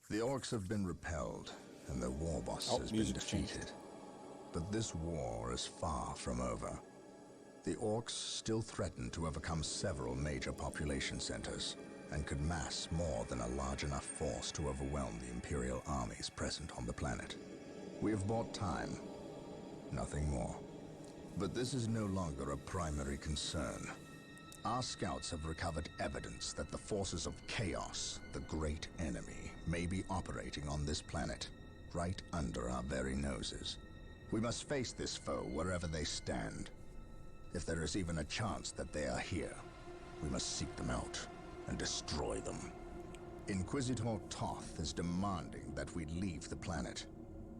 The orcs have been repelled, and their war boss has been defeated. But this war is far from over. The orcs still threaten to overcome several major population centers, and could mass more than a large enough force to overwhelm the Imperial armies present on the planet. We have bought time, nothing more. But this is no longer a primary concern. Our scouts have recovered evidence that the forces of Chaos, the great enemy, may be operating on this planet, right under our very noses. We must face this foe wherever they stand. If there is even a chance that they are here, we must seek them out and destroy them. Inquisitor Toth is demanding that we leave the planet,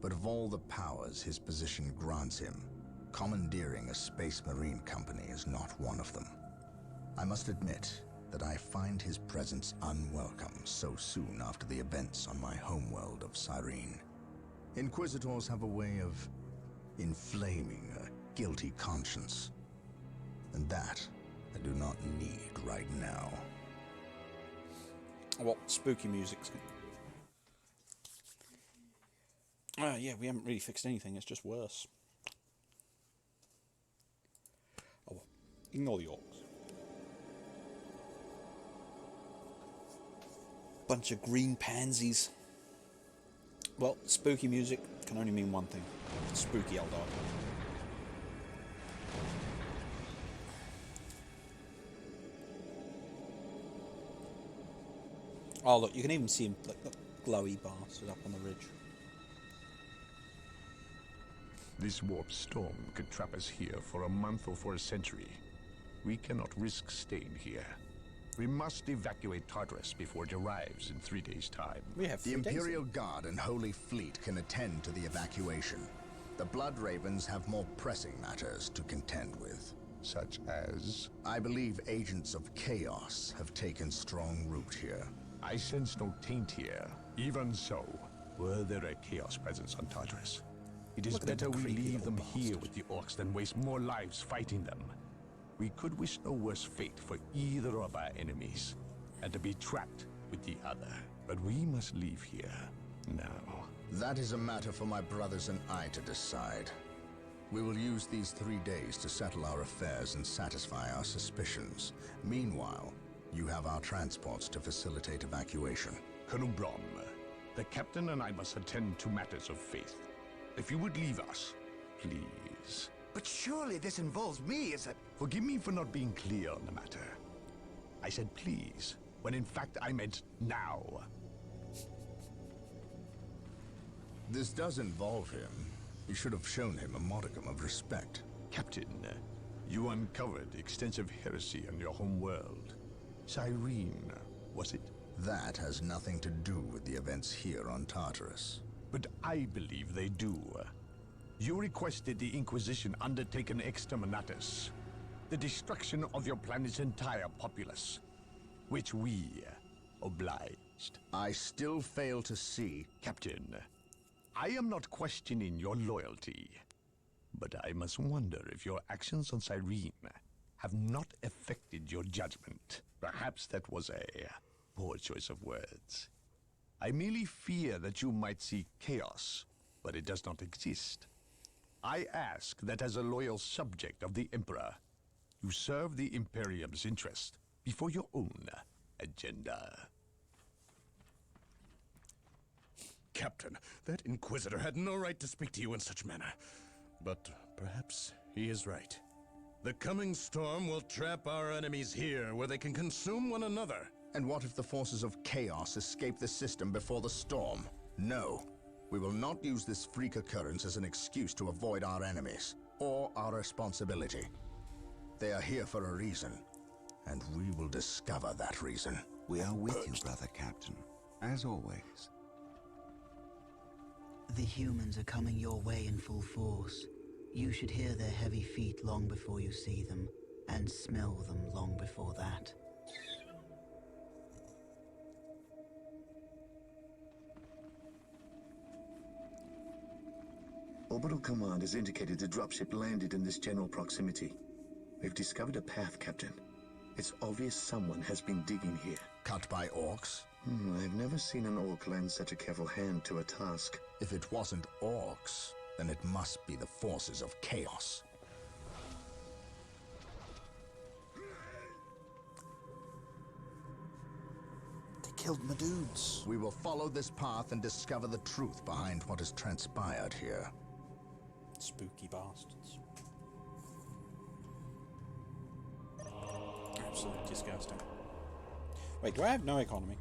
but of all the powers his position grants him, commandeering a space marine company is not one of them. I must admit that I find his presence unwelcome so soon after the events on my homeworld of Cyrene. Inquisitors have a way of inflaming a guilty conscience, and that I do not need right now. What spooky music's good? Yeah, we haven't really fixed anything, it's just worse. Oh well, ignore the orcs. Bunch of green pansies. Well, spooky music can only mean one thing. Spooky Eldar. Oh look, you can even see him, like the glowy bastard up on the ridge. This warp storm could trap us here for a month or for a century. We cannot risk staying here. We must evacuate Tartarus before it arrives in 3 days' time. We have the Imperial Guard and Holy Fleet can attend to the evacuation. The Blood Ravens have more pressing matters to contend with. Such as? I believe agents of Chaos have taken strong root here. I sense no taint here. Even so, were there a Chaos presence on Tartarus? It is better we leave them here with the orcs than waste more lives fighting them. We could wish no worse fate for either of our enemies, and to be trapped with the other. But we must leave here now. That is a matter for my brothers and I to decide. We will use these 3 days to settle our affairs and satisfy our suspicions. Meanwhile, you have our transports to facilitate evacuation. Colonel Brom, the captain and I must attend to matters of faith. If you would leave us, please. But surely this involves me as a... Forgive me for not being clear on the matter. I said please, when in fact I meant now. This does involve him. You should have shown him a modicum of respect. Captain, you uncovered extensive heresy on your home world. Cyrene, was it? That has nothing to do with the events here on Tartarus. But I believe they do. You requested the Inquisition undertake an exterminatus, the destruction of your planet's entire populace, which we obliged. I still fail to see... Captain, I am not questioning your loyalty, but I must wonder if your actions on Cyrene have not affected your judgment. Perhaps that was a poor choice of words. I merely fear that you might see chaos, but it does not exist. I ask that as a loyal subject of the Emperor, you serve the Imperium's interest before your own agenda. Captain, that Inquisitor had no right to speak to you in such manner. But perhaps he is right. The coming storm will trap our enemies here, where they can consume one another. And what if the forces of Chaos escape the system before the storm? No. We will not use this freak occurrence as an excuse to avoid our enemies, or our responsibility. They are here for a reason, and we will discover that reason. We are with you, brother Captain, as always. The humans are coming your way in full force. You should hear their heavy feet long before you see them, and smell them long before that. Orbital Command has indicated the dropship landed in this general proximity. We've discovered a path, Captain. It's obvious someone has been digging here. Cut by orcs? I've never seen an orc lend such a careful hand to a task. If it wasn't orcs, then it must be the forces of chaos. They killed my dudes. We will follow this path and discover the truth behind what has transpired here. Spooky bastards. Absolutely disgusting. Wait, do I have no economy?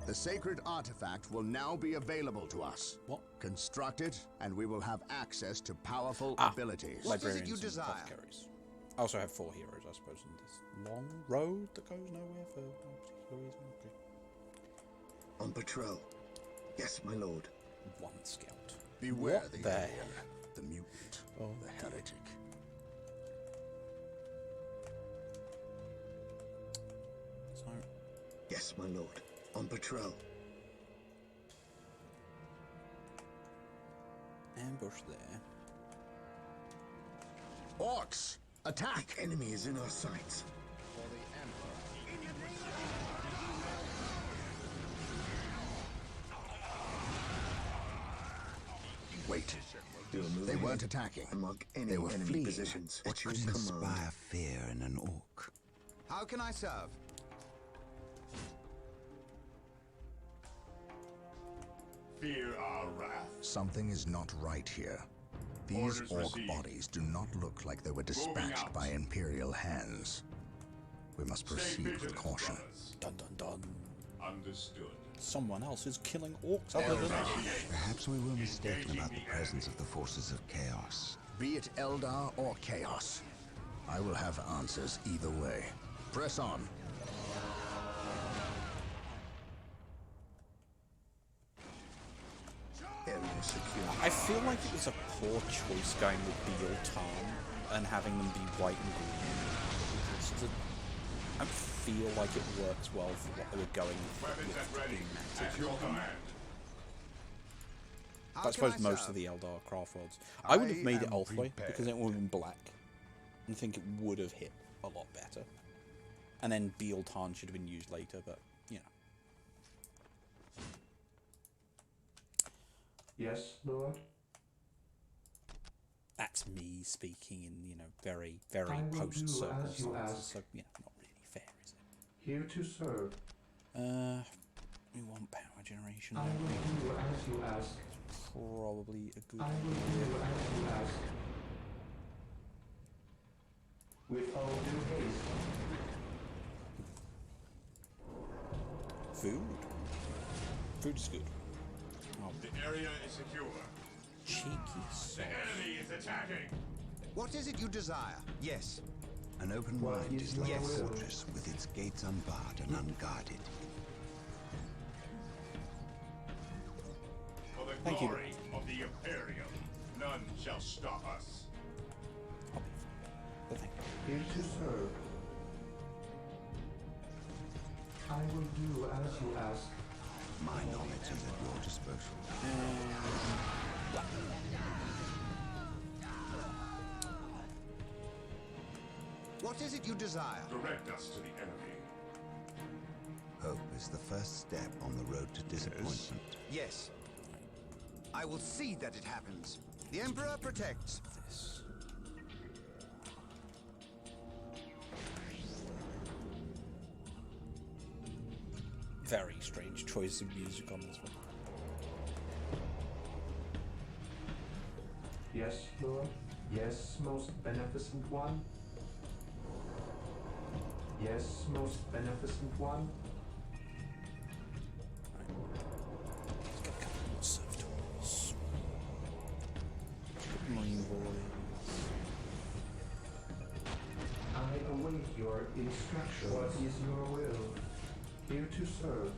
The sacred artifact will now be available to us. What? Construct it, and we will have access to powerful abilities. Librarians you and desire? apothecaries. I also have 4 heroes, I suppose, in this long road that goes nowhere for no particular reason. Okay. On patrol. Yes, my lord. 1 scout. Beware What the the alien, the mutant, the heretic. So, Yes, my lord. On patrol. ambush there. Orcs, attack! The enemy is in our sights. Wait, Do a move they ahead weren't attacking. and mark any They were enemy fleeing. positions. What could Choose command. inspire fear in an orc? How can I serve? Fear our wrath. Something is not right here. These Orders orc received. bodies do not look like they were dispatched out. by Imperial hands. We must Stay proceed with vigilant, caution. brothers. Dun dun dun. Understood. Someone else is killing orcs other than us. Perhaps we were mistaken about the presence of the forces of chaos. Be it Eldar or Chaos, I will have answers either way. Press on. Area secure. I feel like it was a poor choice going with Beal Tarn and having them be white and green. I don't feel like it works well for what they were going Weapons with at ready. being At matted. your command. But I suppose most of the Eldar craft worlds. I would have made it Ulthway because it would have been black. And I think it would have hit a lot better. And then Beal Tarn should have been used later, but, you know. Yes, Lord. That's me speaking in, you know, very, very I will do post-circle as you senses. ask. So, you know, not really fair, is it? Here to serve. We want power generation. I will do as you ask. Probably a good I will do as you ask. With all due haste. Food? Food is good. Oh, The area is secure. cheeky sauce. The enemy is attacking. What is it you desire? Yes. An open What mind is is like your a will? fortress with its gates unbarred and unguarded. For the Thank you. glory of the Imperium, none shall stop us. I'll be fine. But thank you. Here to serve. I will do as you ask. My knowledge is at your disposal. What is it you desire? Direct us to the enemy. Hope is the first step on the road to disappointment. Yes. I will see that it happens. The Emperor protects. This. Very strange choice of music on this one. Yes, Lord. Yes, most beneficent one. Yes, most beneficent one. Let's get a couple more servitors. Marine boys. I await your instructions. What is your will? Here to serve.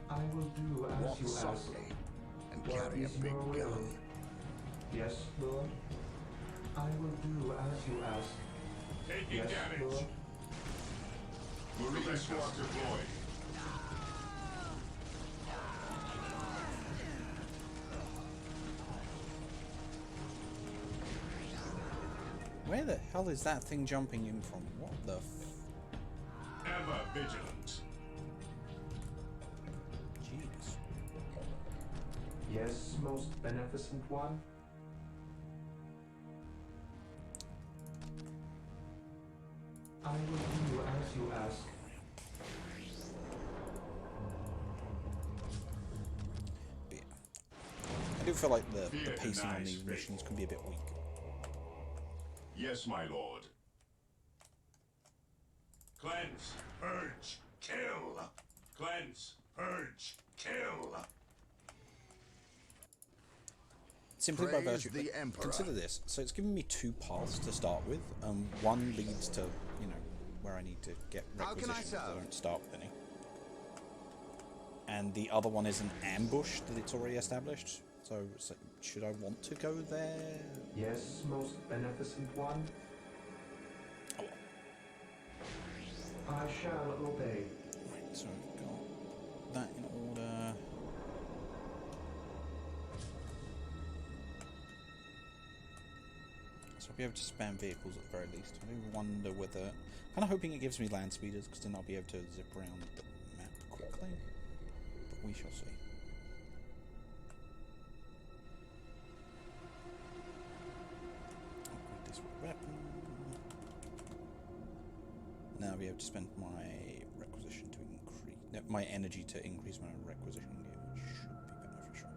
I will do as Walk you ask. softly and What carry a is big your will? gun. Yes, Lord. I will do as you ask. Taking Yes, damage. Lord. Marine squad deployed. Where the hell is that thing jumping in from? What the Ever vigilant. Jeez. Yes, most beneficent one. I will do as you ask. But yeah. I do feel like the pacing on these missions can be a bit weak. Yes, my lord. Cleanse, purge, kill. Cleanse, purge, kill. Simply by Praise virtue. the Emperor. Consider this. So it's given me 2 paths to start with. One leads to, you know, where I need to get requisitions. I don't start with any. And the other one is an ambush that it's already established. So should I want to go there? Yes, most beneficent one. Oh well. I shall obey. Right, so I've got that in order. So I'll be able to spam vehicles at the very least. I do wonder whether... kind of hoping it gives me land speeders, because then I'll be able to zip around the map quickly. But we shall see. Upgrade this weapon. Now I'll be able to spend my requisition to increase... my energy to increase my requisition gear, which should be beneficial.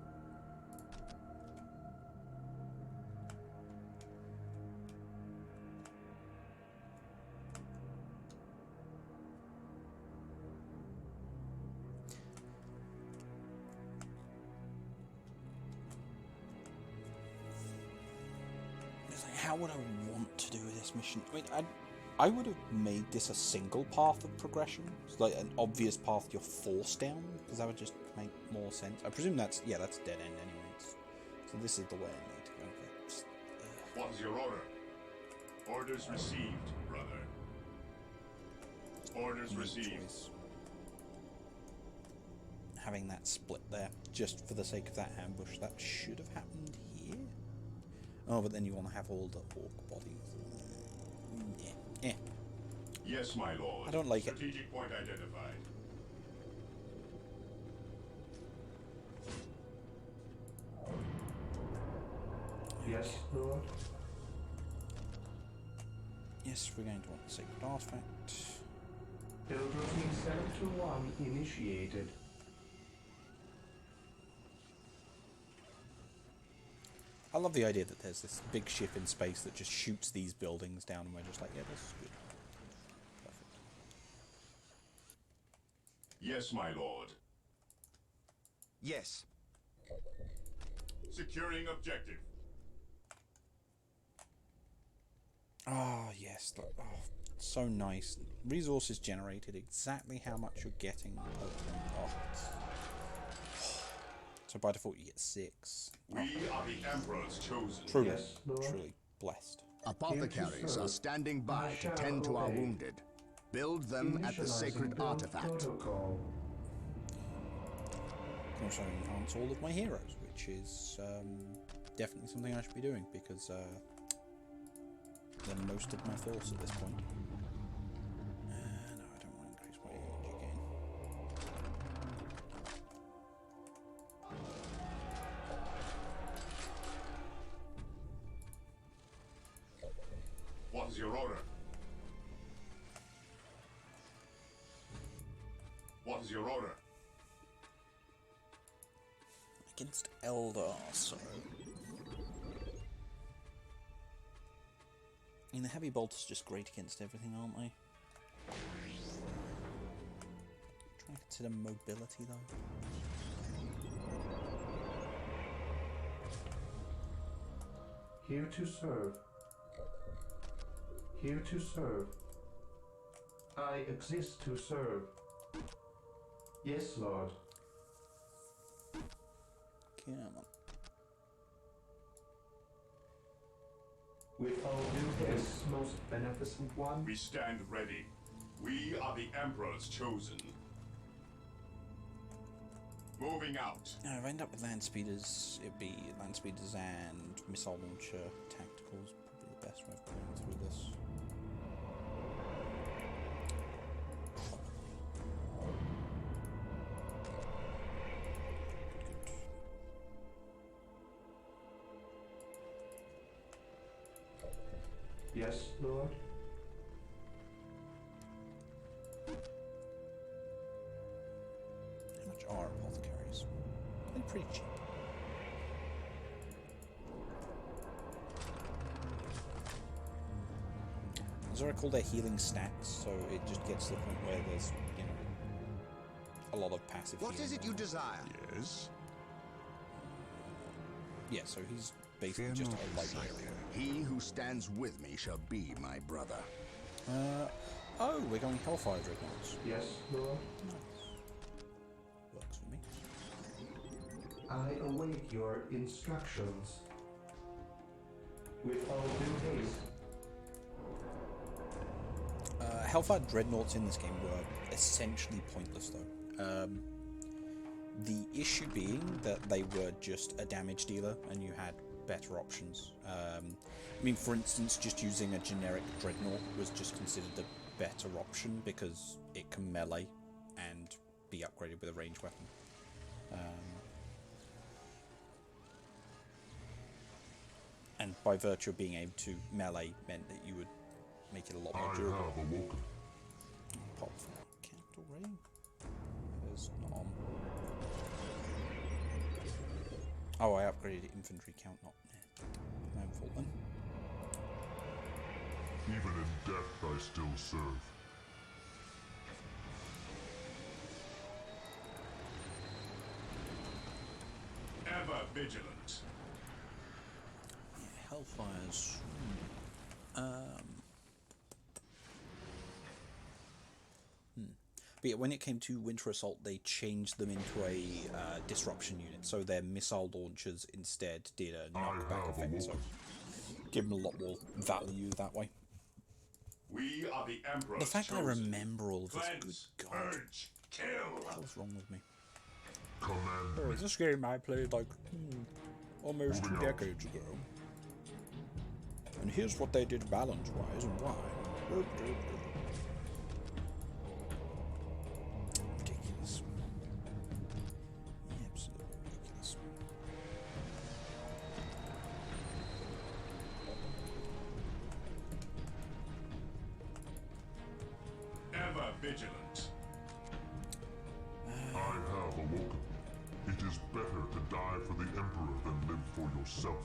It's like, how would I want to do this mission? I mean, I would have made this a single path of progression, so like an obvious path you're forced down, because that would just make more sense. I presume that's dead end anyways. So this is the way I need to go. Okay. Just, What's your order? Orders received, brother. Orders received. choice. Having that split there, just for the sake of that ambush, that should have happened here. Oh, but then you want to have all the orc bodies. Yeah. Yes, my lord. I don't like it. Strategic point identified. Yes, Lord. Yes, we're going to want the sacred artifact. Build routine 721 initiated. I love the idea that there's this big ship in space that just shoots these buildings down, and we're just like, yeah, this is good. Perfect. Yes, my lord. Yes. Securing objective. Ah, yes. Oh, so nice. Resources generated, exactly how much you're getting. Oh, so by default you get 6. We are the Emperor's chosen. Truly, Yes, Lord. truly blessed. Apothecaries are standing by to tend to our wounded. Build them at the sacred build artifact. protocol. Can also enhance all of my heroes, which is definitely something I should be doing, because they're most of my force at this point. No, I don't want to increase my energy gain. What is your order? What is your order? Against Eldar, so... I mean, the heavy bolters are just great against everything, aren't they? Trying to consider mobility, though. Here to serve. Here to serve. I exist to serve. Yes, Lord. Come on. With all due yes, most beneficent one. We stand ready. We are the Emperor's chosen. Moving out. Now, if I end up with land speeders, it'd be land speeders and missile launcher tacticals, probably the best way of going through Yes, Lord? How much are apothecaries? They're pretty cheap. As I recall, they're healing stacks, so it just gets to the point where there's, you know, a lot of passive healing. What is it you desire? Yes? Yeah, so he's basically just a light area. He who stands with me shall be my brother. Oh, we're going Hellfire Dreadnoughts. Yes, Lord? Nice. Works for me. I await your instructions. With all due haste. Hellfire Dreadnoughts in this game were essentially pointless, though. The issue being that they were just a damage dealer, and you had better options. I mean, for instance, just using a generic Dreadnought was just considered a better option because it can melee and be upgraded with a ranged weapon. And by virtue of being able to melee meant that you would make it a lot more durable. have awoken. Pop for count already? There's not on. Oh, I upgraded infantry count, not my own fault then. Even in death I still serve. Ever vigilant. Yeah, Hellfires. But yeah, when it came to Winter Assault, they changed them into a disruption unit, so their missile launchers instead did a knockback effect, so give them a lot more value that way. We are the Emperor's The fact I chosen. remember all of this, Cleanse, good god. purge, kill. What the hell's wrong with me? Command Oh, this game I played like almost 2 decades ago. And here's what they did balance-wise and why. Ridiculous. Absolutely ridiculous. ever vigilant. I have awoken. It is better to die for the Emperor than live for yourself.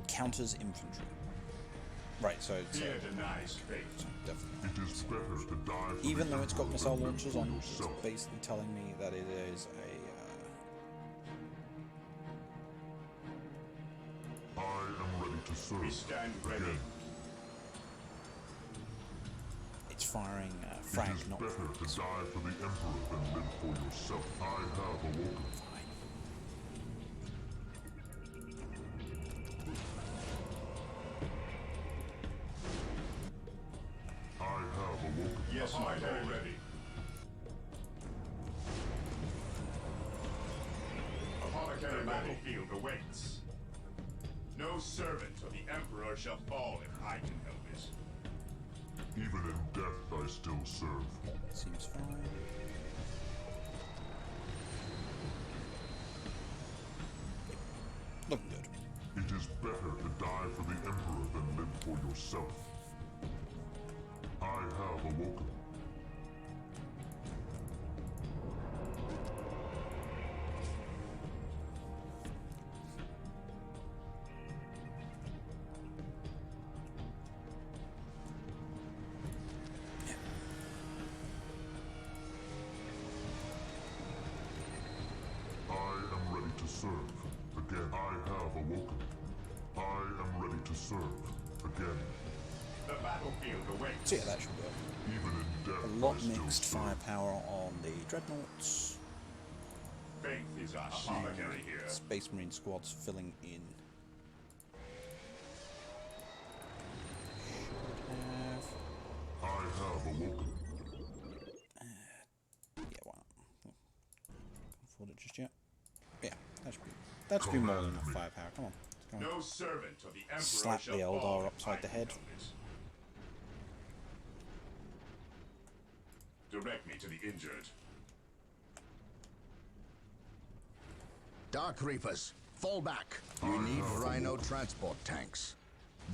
Counters infantry. Right, so it's Fear denies fate. definitely. It is better to die for Even the though it's got Emperor missile than live launchers for on, it's yourself. basically telling me that it is I am ready to serve. We stand ready. it's firing frag, It is not better to frags. die for the Emperor than live for yourself. I have awoken. Fine. I have awoken. Yes, my lord. Ready. Apothecary battlefield awaits. No servant of the Emperor shall fall if I can help it. Even in death I still serve. Seems fine. Looking good. It is better to die for the Emperor than live for yourself. I have awoken. I am ready to serve. Again, I have awoken. I am ready to serve. Again. The battlefield awaits. So yeah, that should work. Even in death, A lot I still mixed serve. firepower on the dreadnoughts. Faith is our apothecary here. Space Marine squads filling in. Should have. I have awoken. Yeah, why not? Can't afford it just yet. Yeah, that should be more than enough firepower. Come on. Let's go. No servant of the Emperor Slap shall the fall Eldar if upside I the can head. help it. Direct me to the injured. Dark Reapers, fall back. We need Rhino transport tanks.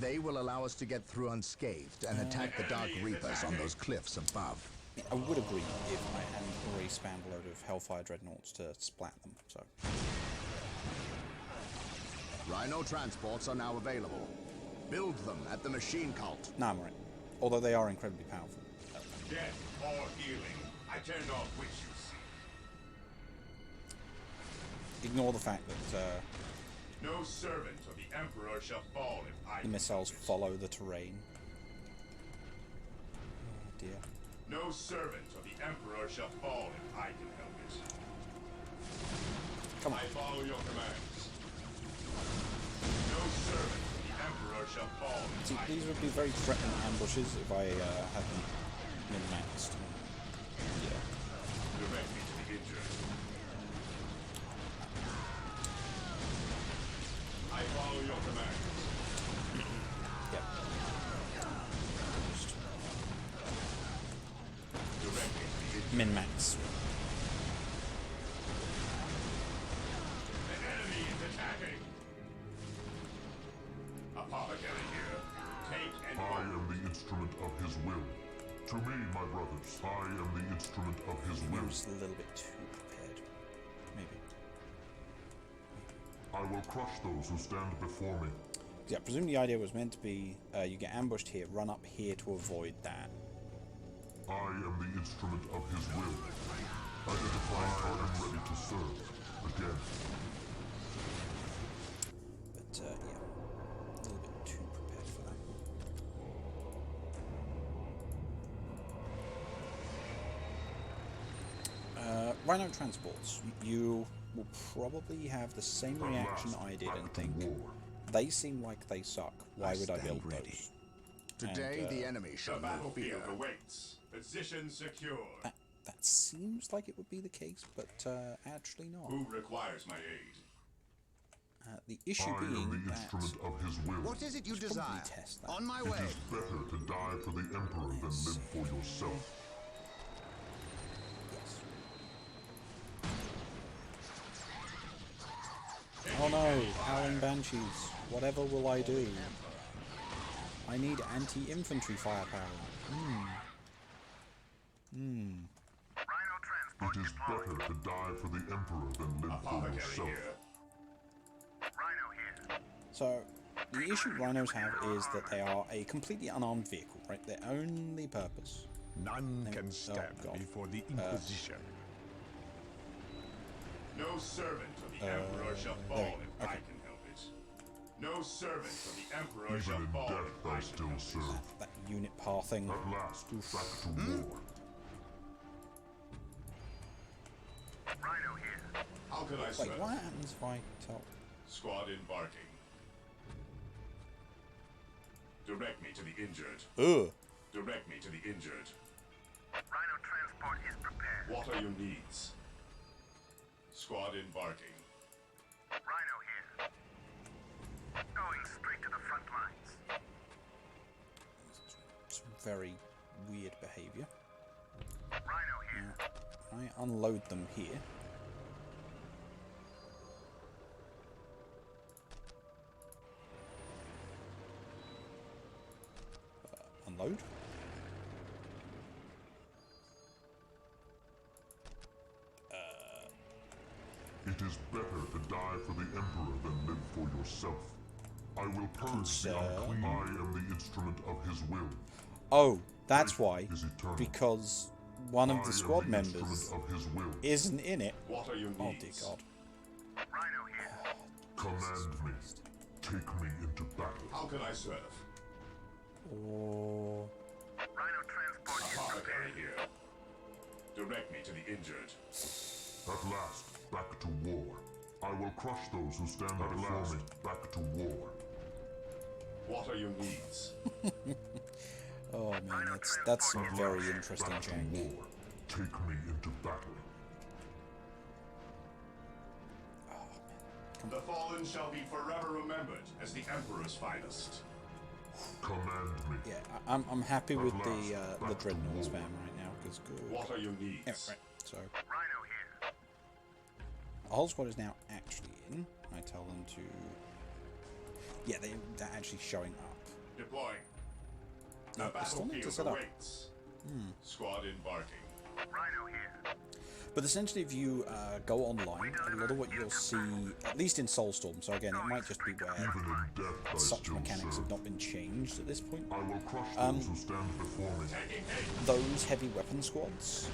They will allow us to get through unscathed and attack the Dark Reapers on those cliffs above. I would agree if I hadn't already spammed a load of Hellfire Dreadnoughts to splat them, so... Rhino transports are now available. Build them at the machine cult. Nah, I'm right. Although they are incredibly powerful. Death or healing. I turned off which you see. Ignore the fact that No servant of the Emperor shall fall if I... the missiles follow the terrain. Oh dear. No servant of the Emperor shall fall if I can help it. Come on. I follow your commands. No servant of the Emperor shall fall if See, I these would be very threatening ambushes if I had them min-maxed. Yeah. direct me to the injured. I follow your commands. Yep. Direct me to the injured. Min-max. An enemy is attacking. Apothecary here. Take and I go. am the instrument of his will. To me, my brothers, I am the instrument of his I will. was a little bit too prepared. Maybe. I will crush those who stand before me. Yeah, presume the idea was meant to be you get ambushed here, run up here to avoid that. I am the instrument of his will. Identify I am ready to serve. Again. But, yeah. A little bit too prepared for that. Rhino transports. You will probably have the same reaction I did and think, they seem like they suck. Why would I build those? Today, the enemy shall The know fear. battlefield awaits. Position secure. That seems like it would be the case, but actually not. Who requires my aid? The issue I being am the that instrument of his will. What is it you Let's probably desire? test that. On my It way. is better to die for the Emperor than live for yourself. Yes. Oh no, Howling Banshees. Whatever will I do? I need anti-infantry firepower. It is better to die for the Emperor than live for yourself. So, the issue rhinos have is that they are a completely unarmed vehicle, right? Their only purpose. None can stand God. before the Inquisition. No servant of the Emperor shall there fall we if go. I Okay. can help it. No servant of the Emperor Even shall in fall death if I I can still help serve. That unit pathing. At last, back to war. How can I Wait, serve? what happens if I tell... Squad embarking. Direct me to the injured. Ugh. Direct me to the injured. Rhino transport is prepared. What are your needs? Squad embarking. Rhino here. Going straight to the front lines. Some very weird behaviour. Rhino here. Now, I unload them here. Unload. It is better to die for the Emperor than live for yourself. I will purge the unclean. I am the instrument of his will. Oh, that's why. Is eternal. Because one of I the am squad the members instrument of his will. isn't in it. What are your Oh dear needs? God. Rhino here. Command me. Take me into battle. How can I serve? Oh. Rhino transport is Apothecary here. Direct me to the injured. At last, back to war. I will crush those who stand before me. Back to war. What are your needs? Oh man, that's some very interesting Back to jank. war. Take me into battle. The fallen shall be forever remembered as the Emperor's finest. Command me. Yeah, I'm happy with the back to Dreadnought war. spam right now because good. What are your needs? Yeah, right. So Rhino here. the whole squad is now actually in. I tell them to. Yeah, they're actually showing up. Deploying. No, I still need to set up. Squad embarking. Rhino here. But essentially, if you go online, a lot of what you'll see, at least in Soulstorm, so again, it might just be where Even in death, I such still mechanics serve. have not been changed at this point. I will crush those who stand before me. Those heavy weapon squads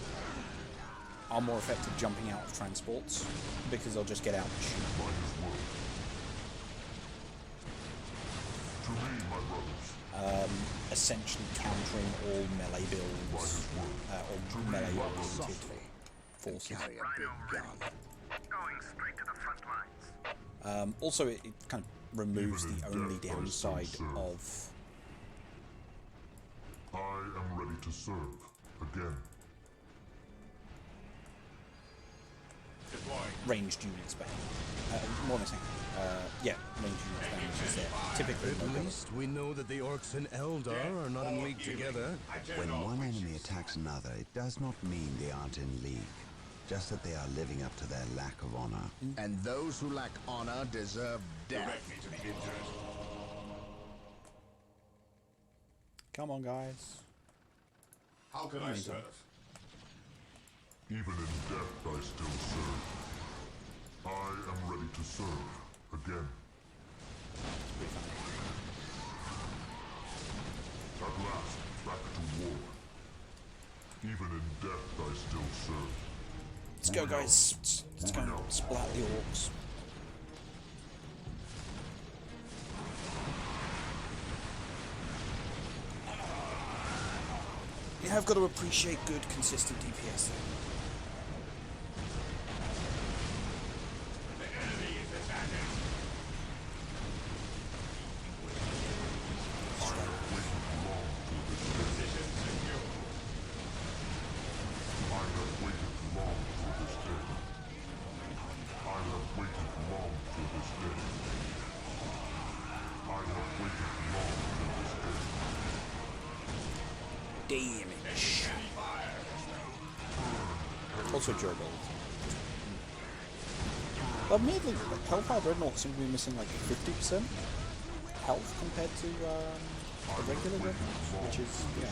are more effective jumping out of transports because they'll just get out and shoot. By his word. To me, my brothers. Essentially countering all melee builds, or melee oriented forces. Carry a big gun. Going straight to the front lines. Also, it kind of removes the only downside of I am ready to serve. Again. Deploying. ranged units ban. More than saying, yeah, ranged units ban, which is there. Typically, At least we know that the orcs and Eldar are not in league together. When one enemy attacks another, it does not mean they aren't in league. Just that they are living up to their lack of honor. And those who lack honor deserve death. Direct me to the injured. come on, guys. How can I serve? Even in death, I still serve. I am ready to serve. Again. At last, back to war. Even in death, I still serve. Let's go, guys. Let's go and splat the orcs. You have got to appreciate good, consistent DPS though. Damage. Also durable. But weirdly, Hellfire Dreadnought seem to be missing like 50% health compared to the regular Dreadnoughts, which is, yeah.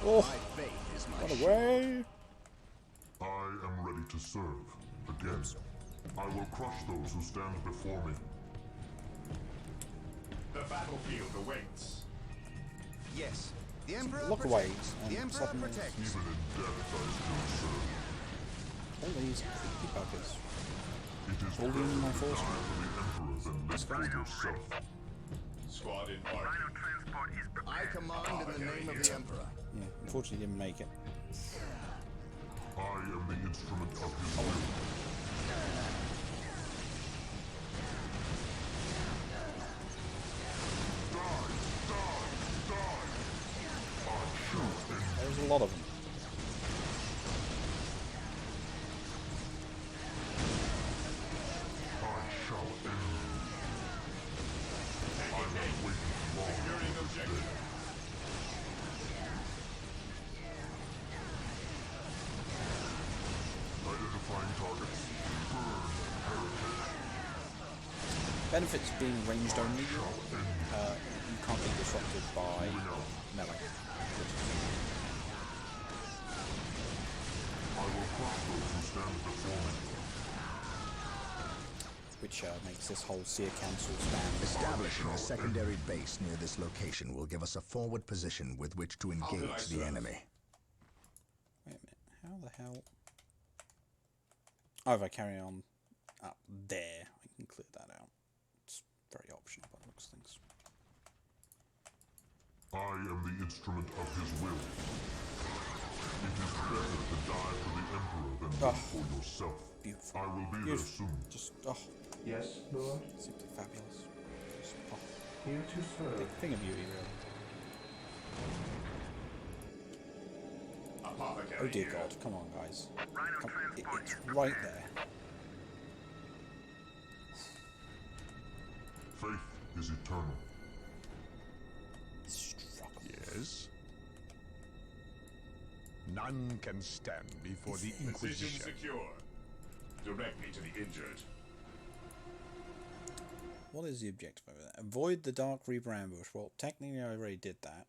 Oh, run away! I am ready to serve. Again. I will crush those who stand before me. The battlefield awaits. Yes. The Emperor Look away protects. and The Emperor suddenly- protects. Even in death, I still serve. All these creepy buggers. It is All better in my to force. die for the Emperor than live for yourself. Squad embarking. Rhino transport is I prepared. command in the name of the Emperor. Yeah, unfortunately didn't make it. I am the instrument of his will. There's a lot of them. Identifying targets. Benefits of being ranged only, you can't be disrupted by melee. I will crush those who stand before me. Which makes this whole Seer Council span. Establishing a secondary base near this location will give us a forward position with which to engage the enemy. Wait a minute, how the hell? Oh, if I carry on up there, I can clear that out. It's very optional by the looks of things. I am the instrument of his will. It is better to die for the Emperor than live for yourself. Beautiful. I will be there soon. Just, Yes, Lord. simply fabulous. Just, Here to serve. thing of beauty, really. Oh dear God, come on, guys. Come, it's right there. Faith is eternal. Struggle. Yes? None can stand before the Inquisition. secure. Direct me to the injured. What is the objective over there? Avoid the Dark Reaper ambush. Well, technically I already did that.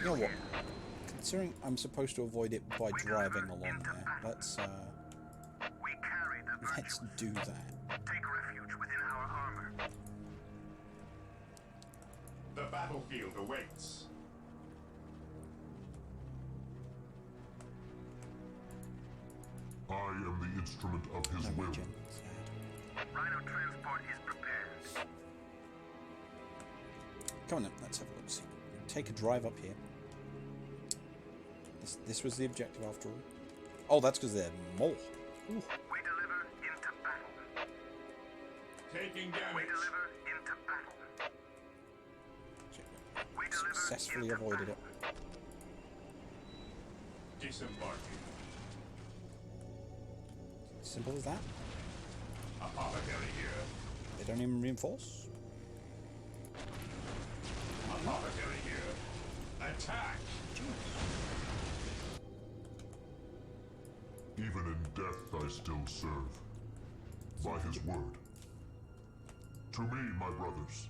You know what? Considering I'm supposed to avoid it by driving along there, let's do that. Take refuge within our armor. The battlefield awaits. I am the instrument of his will. Rhino transport is prepared. Come on then, let's have a look. See, take a drive up here. This was the objective after all. Oh, that's because there are more. Ooh. We deliver into battle. Taking damage. We deliver into battle. We Successfully avoided it. Disembarking. Simple as that. Apothecary here. They don't even reinforce. Apothecary here. Attack! Even in death I still serve. By his word. To me, my brothers.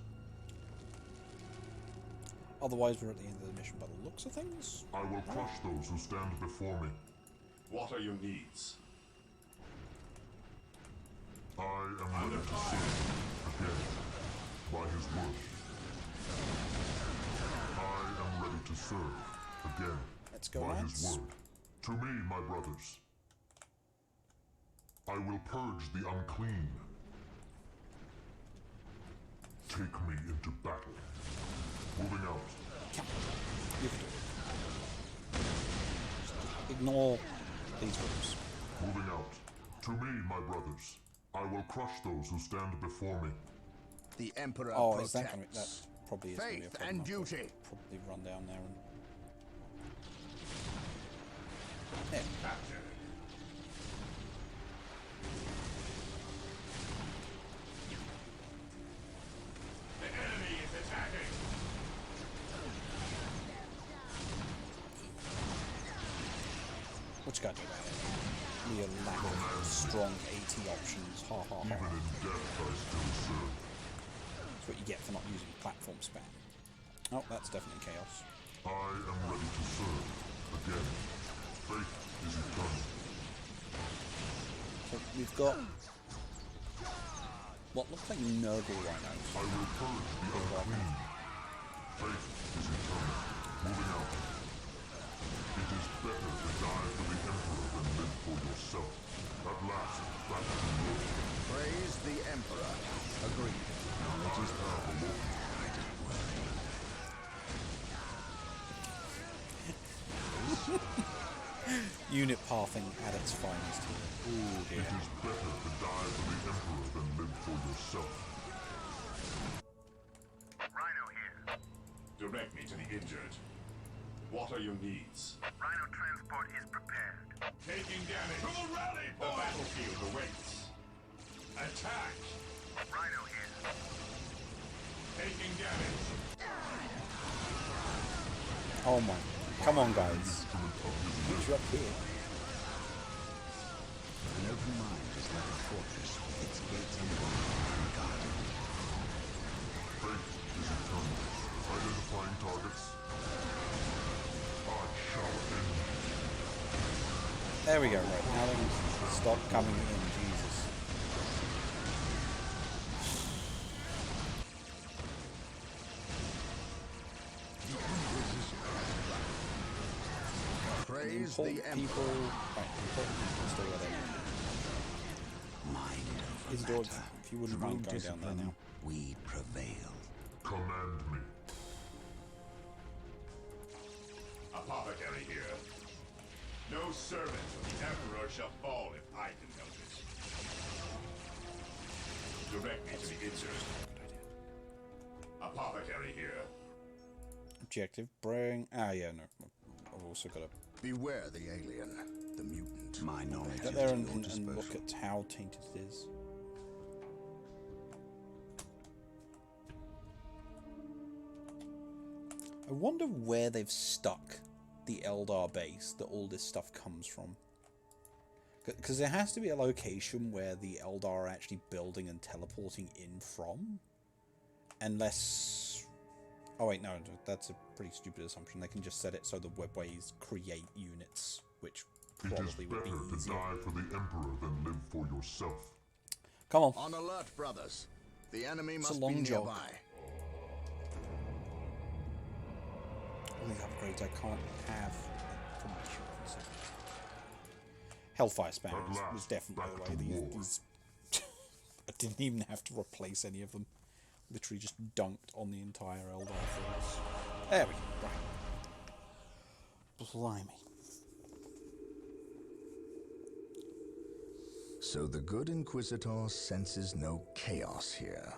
Otherwise, we're at the end of the mission by the looks of things. I will crush those who stand before me. What are your needs? I am ready to serve again. By his word. I am ready to serve again. Let's go, by lads. his word. To me, my brothers. I will purge the unclean. Take me into battle. Moving out. You can do it. Just ignore these groups. Moving out. To me, my brothers. I will crush those who stand before me. The Emperor Oh, protects. is that going to... That probably is going to be a Faith problem. and duty. Probably run down there and... Yeah. Capture. The enemy is attacking. What you got to do about it? Real lack of strong AT options. Ha ha ha. Even in death, I still serve. That's what you get for not using platform spam. Oh, that's definitely chaos. I am ready to serve again. Faith is eternal. So we've got what looks like Nurgle rhinos. I will purge the unclean. Faith is eternal. Moving out. It is better to die for the Emperor than live for yourself. At last, back to war. Praise the Emperor. Agreed. It is powerful. Unit pathing at its finest here. Ooh, dear. It is better to die for the Emperor than live for yourself. Rhino here. Direct me to the injured. What are your needs? Rhino transport is prepared. Taking damage. To the rally point! The battlefield awaits. Attack! Rhino here. Taking damage. Oh my. Come on, guys. Get you up here. An open mind is like a fortress with its gates unlocked and guarded. Faith is eternal. Identifying targets. I shall end. There we go, right. Now they can stop coming in, Jesus. Praise the Emperor. People... Right, important people stay where they are. Mind over Isidore, matter. if you wouldn't Through mind going down there discipline, now. we prevail. Command me. Apothecary here. No servant of the Emperor shall fall if I can help it. Direct me to the injured. Apothecary here. Objective, bring... Ah, yeah, no. I've also got to Beware the alien, the mutant. My knowledge get is there at and your look disposal. at how tainted it is. I wonder where they've stuck the Eldar base that all this stuff comes from. Because there has to be a location where the Eldar are actually building and teleporting in from. Unless... Oh wait, no, that's a pretty stupid assumption. They can just set it so the webways create units, which probably would be easier. It is better to die for the Emperor than live for yourself. Come on. On alert, brothers. The enemy It's must a long be jog. nearby. All these upgrades I can't have information on. So. Hellfire spam was definitely the way. These I didn't even have to replace any of them. Literally just dunked on the entire Eldar force. There we go. Right. Blimey. So the good Inquisitor senses no chaos here.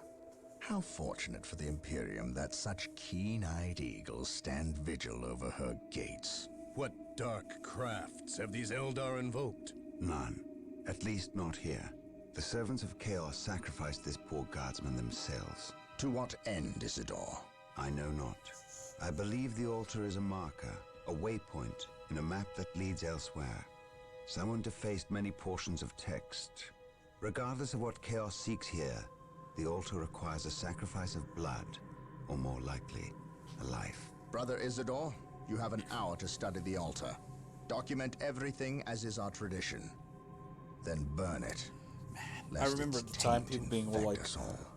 How fortunate for the Imperium that such keen-eyed eagles stand vigil over her gates. What dark crafts have these Eldar invoked? None. At least not here. The servants of Chaos sacrificed this poor guardsman themselves. To what end, Isidore? I know not. I believe the altar is a marker, a waypoint, in a map that leads elsewhere. Someone defaced many portions of text. Regardless of what Chaos seeks here, the altar requires a sacrifice of blood, or more likely, a life. Brother Isidore, you have an hour to study the altar. Document everything as is our tradition. Then burn it. I remember at the time people being all like,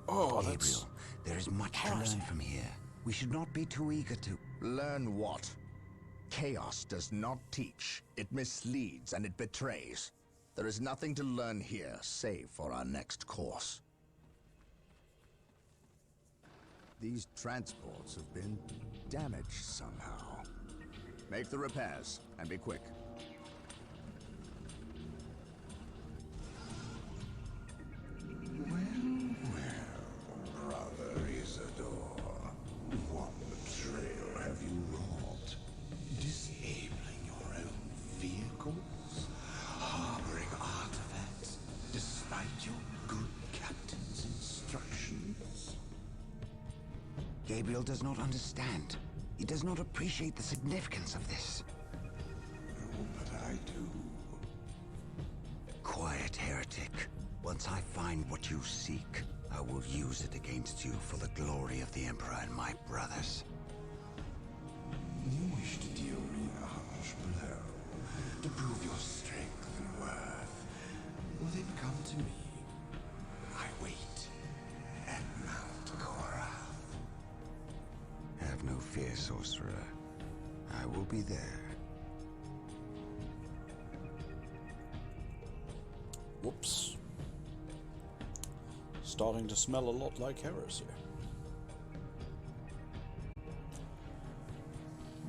"Oh, that's Gabriel, there is much to learn from here. We should not be too eager to... Learn what? Chaos does not teach. It misleads and it betrays. There is nothing to learn here, save for our next course. These transports have been damaged somehow. Make the repairs, and be quick. Brother Isidore, what betrayal have you wrought? Disabling your own vehicles? Harboring artifacts despite your good captain's instructions? Gabriel does not understand. He does not appreciate the significance of this. Oh, but I do. Quiet, heretic. Once I find what you seek, I will use it against you for the glory of the Emperor and my brothers. You wish to deal me a harsh blow, to prove your strength and worth. Well, then come to me. I wait at Mount Korath. Have no fear, sorcerer. I will be there. Whoops. Starting to smell a lot like heresy.